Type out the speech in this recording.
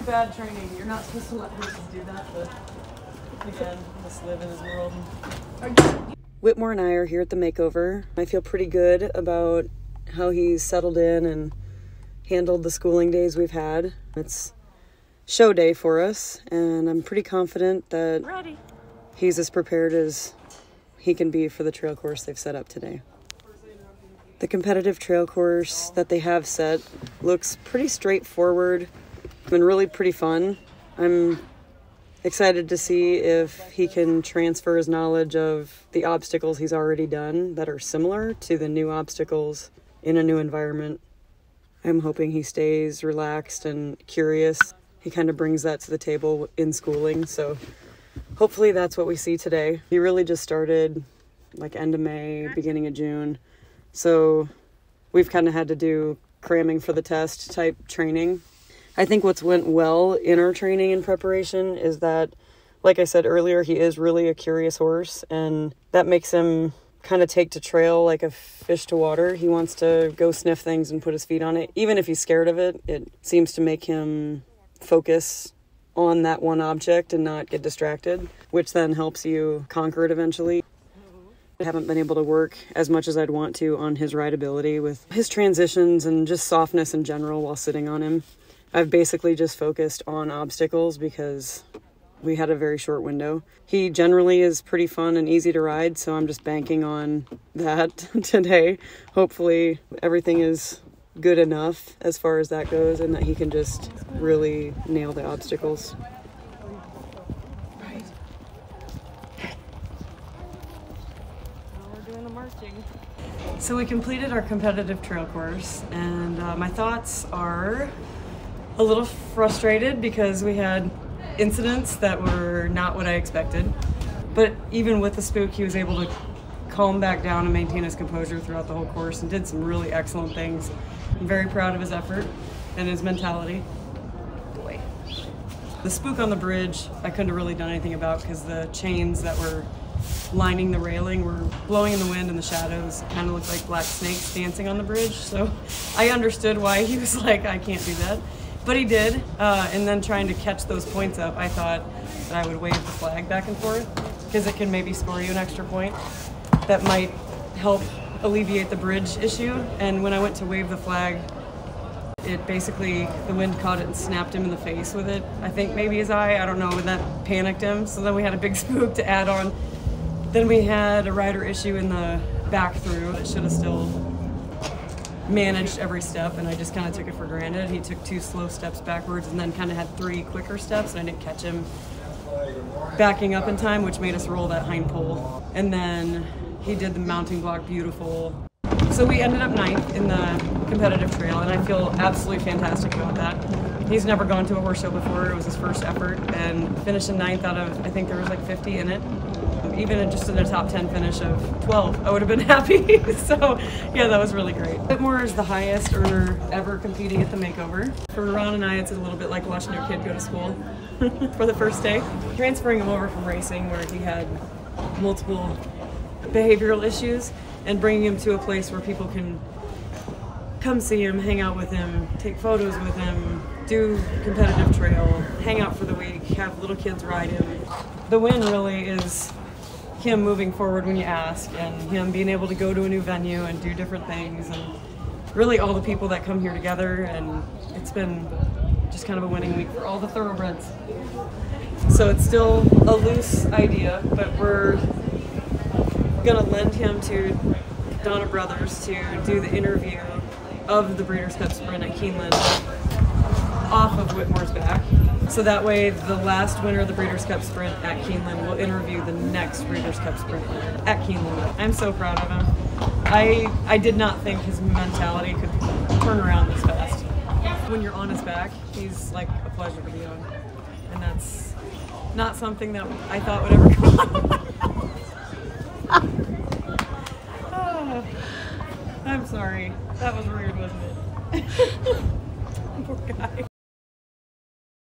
bad training. You're not supposed to let horses do that, but again, just live in his world. Whitmore and I are here at the Makeover. I feel pretty good about how he's settled in and handled the schooling days we've had. It's show day for us, and I'm pretty confident that he's as prepared as he can be for the trail course they've set up today. The competitive trail course that they have set looks pretty straightforward and really pretty fun. I'm excited to see if he can transfer his knowledge of the obstacles he's already done that are similar to the new obstacles in a new environment. I'm hoping he stays relaxed and curious. He kind of brings that to the table in schooling, so hopefully that's what we see today. He really just started like end of May, beginning of June. So we've kind of had to do cramming for the test type training. I think what's went well in our training and preparation is that, like I said earlier, he is really a curious horse, and that makes him kind of take to trail like a fish to water. He wants to go sniff things and put his feet on it. Even if he's scared of it, it seems to make him focus on that one object and not get distracted, which then helps you conquer it eventually. I haven't been able to work as much as I'd want to on his rideability with his transitions and just softness in general while sitting on him. I've basically just focused on obstacles because we had a very short window. He generally is pretty fun and easy to ride, so I'm just banking on that today. Hopefully everything is good enough as far as that goes and that he can just really nail the obstacles. So we completed our competitive trail course, and my thoughts are a little frustrated because we had incidents that were not what I expected. But even with the spook, he was able to calm back down and maintain his composure throughout the whole course and did some really excellent things. I'm very proud of his effort and his mentality. Boy. The spook on the bridge, I couldn't have really done anything about because the chains that were lining the railing were blowing in the wind, and the shadows kind of looked like black snakes dancing on the bridge. So I understood why he was like, I can't do that. But he did, and then trying to catch those points up, I thought that I would wave the flag back and forth because it can maybe score you an extra point that might help alleviate the bridge issue. And when I went to wave the flag, it basically, the wind caught it and snapped him in the face with it. I think maybe his eye, I don't know, and that panicked him. So then we had a big spook to add on. Then we had a rider issue in the back through that should have still managed every step, and I just kind of took it for granted. He took 2 slow steps backwards and then kind of had 3 quicker steps, and I didn't catch him backing up in time, which made us roll that hind pole. And then he did the mounting block beautiful. So we ended up 9th in the competitive trail, and I feel absolutely fantastic about that. He's never gone to a horse show before. It was his first effort, and finishing 9th out of, I think there was like 50 in it. Even just in a top 10 finish of 12, I would have been happy. So yeah, that was really great. Whitmore is the highest earner ever competing at the Makeover. For Ron and I, it's a little bit like watching your kid go to school for the first day. Transferring him over from racing, where he had multiple behavioral issues, and bringing him to a place where people can come see him, hang out with him, take photos with him, do competitive trail, hang out for the week, have little kids ride him. The win really is him moving forward when you ask, and him being able to go to a new venue and do different things, and really all the people that come here together, and it's been just kind of a winning week for all the thoroughbreds. So it's still a loose idea, but we're gonna lend him to Donna Brothers to do the interview of the Breeders' Cup Sprint at Keeneland off of Whitmore's back. So that way, the last winner of the Breeders' Cup Sprint at Keeneland will interview the next Breeders' Cup Sprint winner at Keeneland. I'm so proud of him. I did not think his mentality could turn around this fast. When you're on his back, he's like a pleasure to be on. And that's not something that I thought would ever come on. I'm sorry. That was weird, wasn't it? Poor guy.